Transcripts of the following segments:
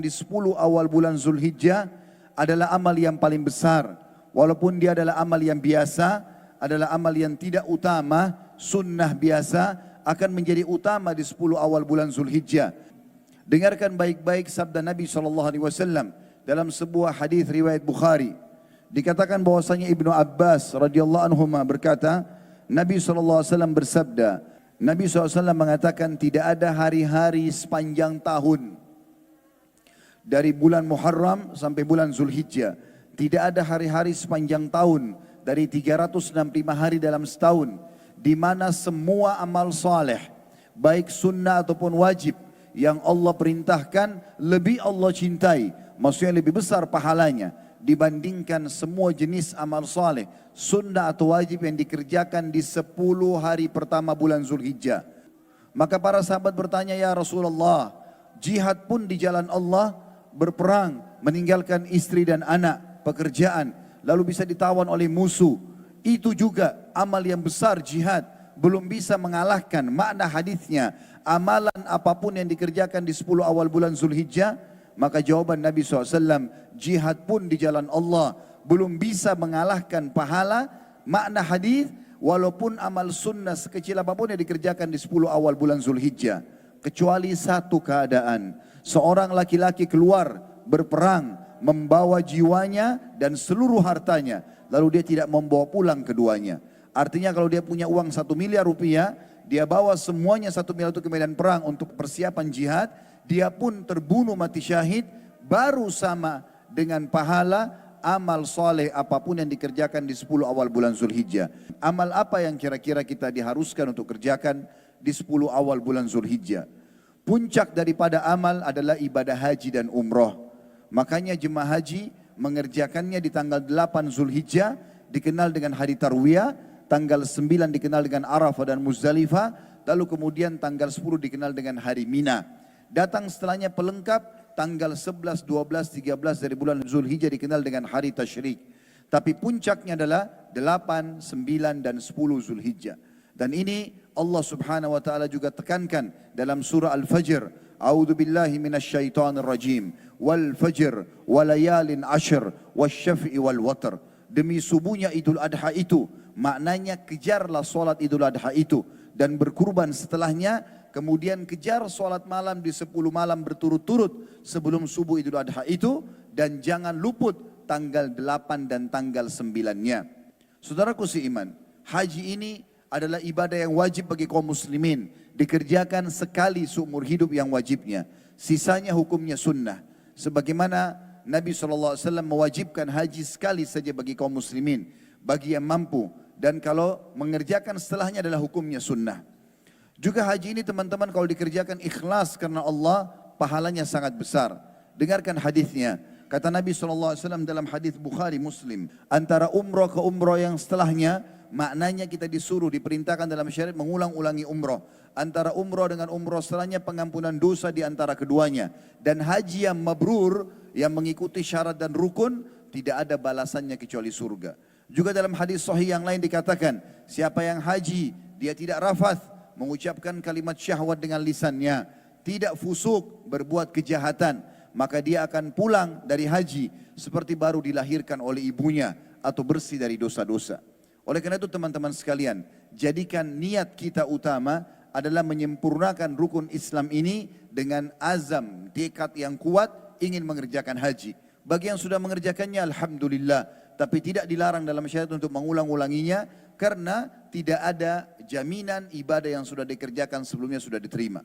di 10 awal bulan Zulhijjah adalah amal yang paling besar. Walaupun dia adalah amal yang biasa, adalah amal yang tidak utama, sunnah biasa, akan menjadi utama di 10 awal bulan Zulhijjah. Dengarkan baik-baik sabda Nabi SAW dalam sebuah hadis riwayat Bukhari. Dikatakan bahwasanya Ibnu Abbas radhiyallahu anhu berkata, Nabi SAW bersabda, Nabi SAW mengatakan tidak ada hari-hari sepanjang tahun dari bulan Muharram sampai bulan Zulhijjah. Tidak ada hari-hari sepanjang tahun dari 365 hari dalam setahun di mana semua amal saleh, baik sunnah ataupun wajib yang Allah perintahkan lebih Allah cintai, maksudnya lebih besar pahalanya dibandingkan semua jenis amal saleh, sunnah atau wajib yang dikerjakan di 10 hari pertama bulan Zulhijjah. Maka para sahabat bertanya, ya Rasulullah, jihad pun di jalan Allah, berperang, meninggalkan istri dan anak, pekerjaan, lalu bisa ditawan oleh musuh. Itu juga amal yang besar, jihad. Belum bisa mengalahkan makna hadisnya. Amalan apapun yang dikerjakan di 10 awal bulan Zulhijjah, maka jawaban Nabi SAW, jihad pun di jalan Allah belum bisa mengalahkan pahala makna hadis, walaupun amal sunnah sekecil apapun yang dikerjakan di 10 awal bulan Zulhijjah. Kecuali satu keadaan, seorang laki-laki keluar berperang, membawa jiwanya dan seluruh hartanya, lalu dia tidak membawa pulang keduanya. Artinya kalau dia punya uang 1 miliar rupiah, dia bawa semuanya 1 miliar itu ke medan perang untuk persiapan jihad, dia pun terbunuh mati syahid, baru sama dengan pahala amal soleh apapun yang dikerjakan di 10 awal bulan Zulhijjah. Amal apa yang kira-kira kita diharuskan untuk kerjakan di 10 awal bulan Zulhijjah? Puncak daripada amal adalah ibadah haji dan umroh. Makanya jemaah haji mengerjakannya di tanggal 8 Zulhijjah, dikenal dengan hari Tarwiyah, tanggal 9 dikenal dengan Arafah dan Muzdalifah, lalu kemudian tanggal 10 dikenal dengan hari Mina. Datang setelahnya pelengkap, tanggal 11, 12, 13 dari bulan Zulhijjah dikenal dengan hari Tasyrik. Tapi puncaknya adalah 8, 9 dan 10 Zulhijjah. Dan ini Allah Subhanahu wa taala juga tekankan dalam surah Al-Fajr, A'udzu billahi minasyaitonir rajim, wal fajr walayalin ashr wasyaf'i wal watr. Demi subuhnya Idul Adha itu, maknanya kejarlah salat Idul Adha itu dan berkurban setelahnya, kemudian kejar salat malam di 10 malam berturut-turut sebelum subuh Idul Adha itu, dan jangan luput tanggal 8 dan tanggal 9-nya. Saudaraku seiman, haji ini adalah ibadah yang wajib bagi kaum muslimin, dikerjakan sekali seumur hidup yang wajibnya, sisanya hukumnya sunnah. Sebagaimana Nabi SAW mewajibkan haji sekali saja bagi kaum muslimin, bagi yang mampu, dan kalau mengerjakan setelahnya adalah hukumnya sunnah. Juga haji ini teman-teman kalau dikerjakan ikhlas karena Allah, pahalanya sangat besar. Dengarkan hadisnya. Kata Nabi SAW dalam hadis Bukhari Muslim, antara umroh ke umroh yang setelahnya, maknanya kita disuruh, diperintahkan dalam syariat mengulang-ulangi umroh. Antara umroh dengan umroh setelahnya pengampunan dosa di antara keduanya. Dan haji yang mabrur, yang mengikuti syarat dan rukun, tidak ada balasannya kecuali surga. Juga dalam hadis sahih yang lain dikatakan, siapa yang haji, dia tidak rafath, mengucapkan kalimat syahwat dengan lisannya, tidak fusuk, berbuat kejahatan, maka dia akan pulang dari haji seperti baru dilahirkan oleh ibunya atau bersih dari dosa-dosa. Oleh karena itu teman-teman sekalian, jadikan niat kita utama adalah menyempurnakan rukun Islam ini dengan azam, tekad yang kuat ingin mengerjakan haji. Bagi yang sudah mengerjakannya alhamdulillah, tapi tidak dilarang dalam syariat untuk mengulang-ulanginya karena tidak ada jaminan ibadah yang sudah dikerjakan sebelumnya sudah diterima.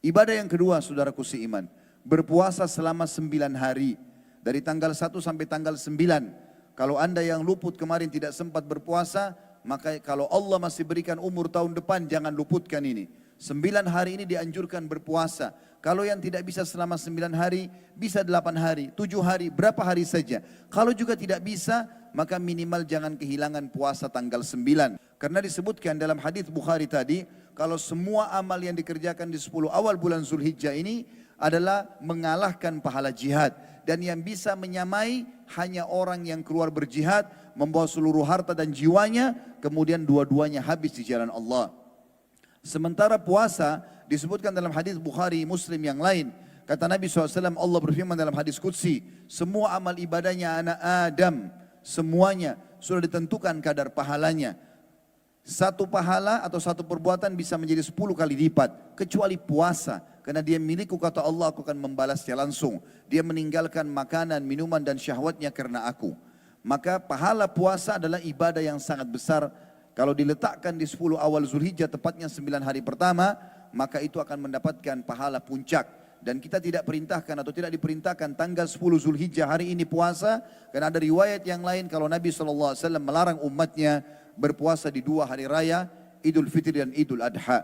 Ibadah yang kedua, saudaraku seiman, berpuasa selama 9 hari dari tanggal 1 sampai tanggal 9. Kalau anda yang luput kemarin tidak sempat berpuasa, maka kalau Allah masih berikan umur tahun depan, jangan luputkan ini. 9 hari ini dianjurkan berpuasa. Kalau yang tidak bisa selama 9 hari, bisa 8 hari, 7 hari, berapa hari saja. Kalau juga tidak bisa, maka minimal jangan kehilangan puasa tanggal 9. Karena disebutkan dalam hadis Bukhari tadi, kalau semua amal yang dikerjakan di 10 awal bulan Zulhijjah ini adalah mengalahkan pahala jihad. Dan yang bisa menyamai hanya orang yang keluar berjihad, membawa seluruh harta dan jiwanya, kemudian dua-duanya habis di jalan Allah. Sementara puasa disebutkan dalam hadis Bukhari Muslim yang lain, Kata Nabi SAW, Allah berfirman dalam hadis Qudsi, semua amal ibadahnya anak Adam, semuanya sudah ditentukan kadar pahalanya. Satu pahala atau satu perbuatan bisa menjadi 10 kali lipat, kecuali puasa. Karena dia milikku, kata Allah, aku akan membalasnya langsung. Dia meninggalkan makanan, minuman dan syahwatnya karena aku. Maka pahala puasa adalah ibadah yang sangat besar. Kalau diletakkan di 10 awal Zulhijjah, tepatnya 9 hari pertama, maka itu akan mendapatkan pahala puncak. Dan kita tidak perintahkan atau tidak diperintahkan tanggal 10 Zulhijjah hari ini puasa. Karena ada riwayat yang lain kalau Nabi SAW melarang umatnya berpuasa di 2 hari raya, Idul Fitri dan Idul Adha.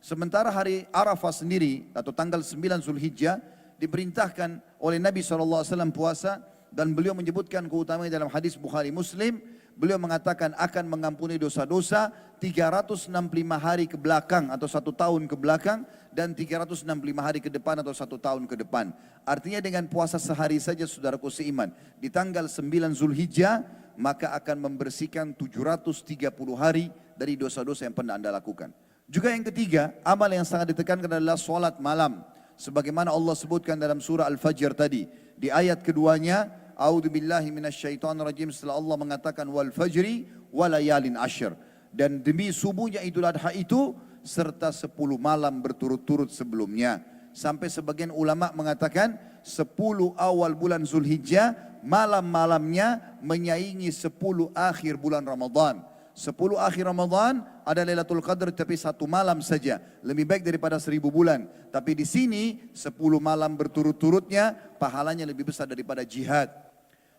Sementara hari Arafah sendiri atau tanggal 9 Zulhijjah diperintahkan oleh Nabi SAW puasa, dan beliau menyebutkan keutamaan dalam hadis Bukhari Muslim. Beliau mengatakan akan mengampuni dosa-dosa 365 hari ke belakang atau 1 tahun ke belakang, dan 365 hari ke depan atau 1 tahun ke depan. Artinya dengan puasa sehari saja, saudaraku seiman, di tanggal 9 Zulhijjah, maka akan membersihkan 730 hari dari dosa-dosa yang pernah Anda lakukan. Juga yang ketiga, amal yang sangat ditekankan adalah sholat malam. Sebagaimana Allah sebutkan dalam surah Al-Fajr tadi. Di ayat keduanya, A'udzubillahi minasyaitonirrajim, setelah Allah mengatakan wal fajri walayalin ashr. Dan demi subuhnya Idul Adha itu, serta 10 malam berturut-turut sebelumnya. Sampai sebagian ulama mengatakan 10 awal bulan Zulhijjah, malam-malamnya menyaingi 10 akhir bulan Ramadan. 10 akhir Ramadan ada Lailatul Qadar tapi 1 malam saja. Lebih baik daripada 1000 bulan. Tapi di sini 10 malam berturut-turutnya pahalanya lebih besar daripada jihad.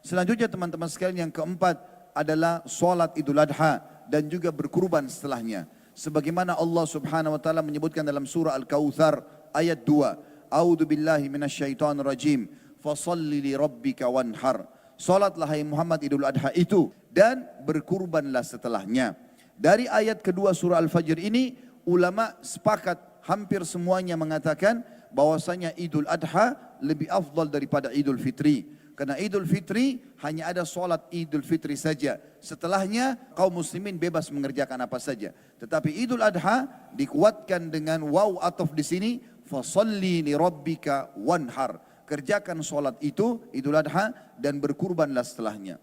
Selanjutnya teman-teman sekalian, yang keempat adalah sholat Idul Adha dan juga berkurban setelahnya. Sebagaimana Allah Subhanahu wa taala menyebutkan dalam surah Al-Kautsar ayat 2, A'udzu billahi minasyaitonir rajim, fashalli li rabbika wanhar. Salatlah hai Muhammad Idul Adha itu dan berkurbanlah setelahnya. Dari ayat kedua surah Al-Fajr ini, ulama sepakat hampir semuanya mengatakan bahwasanya Idul Adha lebih afdal daripada Idul Fitri. Karena Idul Fitri hanya ada sholat Idul Fitri saja. Setelahnya kaum muslimin bebas mengerjakan apa saja. Tetapi Idul Adha dikuatkan dengan waw ataf di sini, fasalli li rabbika wanhar. Kerjakan sholat itu Idul Adha dan berkurbanlah setelahnya.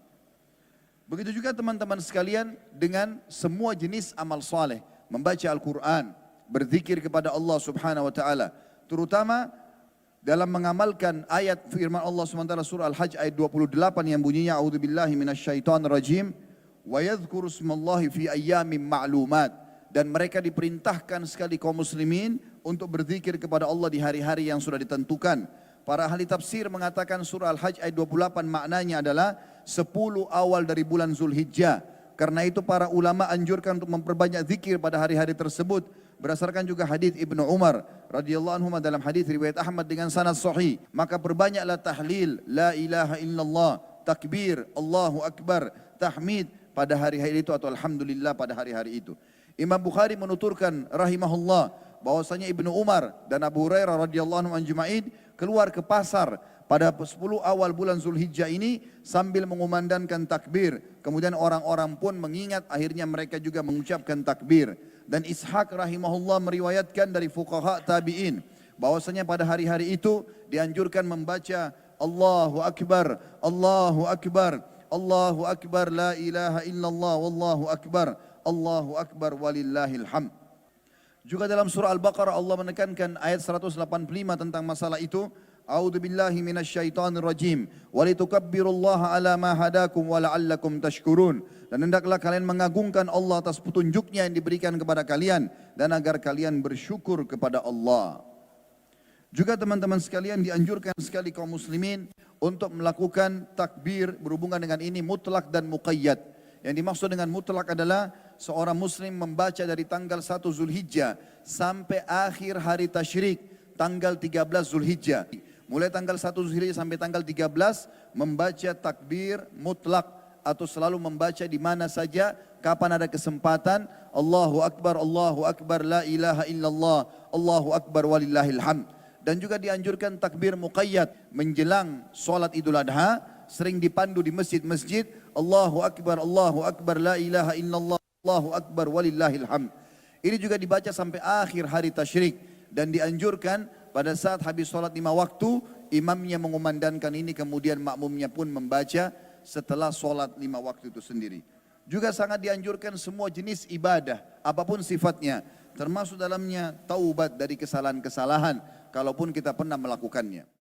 Begitu juga teman-teman sekalian dengan semua jenis amal saleh, membaca Al-Quran, berzikir kepada Allah Subhanahu wa taala, terutama dalam mengamalkan ayat firman Allah SWT surah Al-Hajj ayat 28 yang bunyinya a'udzubillahi minasyaitonirrajim wa yadhkuru ismallahi fi ayyamin ma'lumat, dan mereka diperintahkan sekali kaum muslimin untuk berzikir kepada Allah di hari-hari yang sudah ditentukan. Para ahli tafsir mengatakan surah Al-Hajj ayat 28 maknanya adalah 10 awal dari bulan Zulhijjah. Karena itu para ulama anjurkan untuk memperbanyak zikir pada hari-hari tersebut. Berdasarkan juga hadis Ibnu Umar radhiyallahu anhu dalam hadis riwayat Ahmad dengan sanad sahih, maka perbanyaklah tahlil la ilaha illallah, takbir, Allahu akbar, tahmid pada hari-hari itu atau alhamdulillah pada hari-hari itu. Imam Bukhari menuturkan rahimahullah bahwasanya Ibnu Umar dan Abu Hurairah radhiyallahu anhu ajma'in keluar ke pasar pada 10 awal bulan Zulhijjah ini sambil mengumandangkan takbir. Kemudian orang-orang pun mengingat, akhirnya mereka juga mengucapkan takbir. Dan Ishaq rahimahullah meriwayatkan dari fuqaha tabi'in bahwasanya pada hari-hari itu dianjurkan membaca Allahu Akbar, Allahu Akbar, Allahu Akbar, la ilaha illallah, wallahu akbar, Allahu Akbar walillahil hamd. Juga dalam surah Al-Baqarah Allah menekankan ayat 185 tentang masalah itu. A'udzu billahi minasyaitonir rajim wa litukabbirullaha ala ma hadakum wa la'allakum tashkurun. Dan hendaklah kalian mengagungkan Allah atas petunjuknya yang diberikan kepada kalian dan agar kalian bersyukur kepada Allah. Juga teman-teman sekalian dianjurkan sekali kaum muslimin untuk melakukan takbir berhubungan dengan ini mutlak dan muqayyad. Yang dimaksud dengan mutlak adalah seorang muslim membaca dari tanggal 1 Zulhijjah sampai akhir hari tasyrik tanggal 13 Zulhijjah. Mulai tanggal 1 Zulhijjah sampai tanggal 13 membaca takbir mutlak atau selalu membaca di mana saja kapan ada kesempatan. Allahu Akbar, la ilaha illallah, Allahu Akbar walillahil hamd. Dan juga dianjurkan takbir muqayyad menjelang sholat Idul Adha, sering dipandu di masjid-masjid, Allahu Akbar, la ilaha illallah, Allahu Akbar walillahil hamd. Ini juga dibaca sampai akhir hari tasyrik. Dan dianjurkan pada saat habis sholat 5 waktu, imamnya mengumandangkan ini, kemudian makmumnya pun membaca setelah sholat 5 waktu itu sendiri. Juga sangat dianjurkan semua jenis ibadah, apapun sifatnya, termasuk dalamnya taubat dari kesalahan-kesalahan, kalaupun kita pernah melakukannya.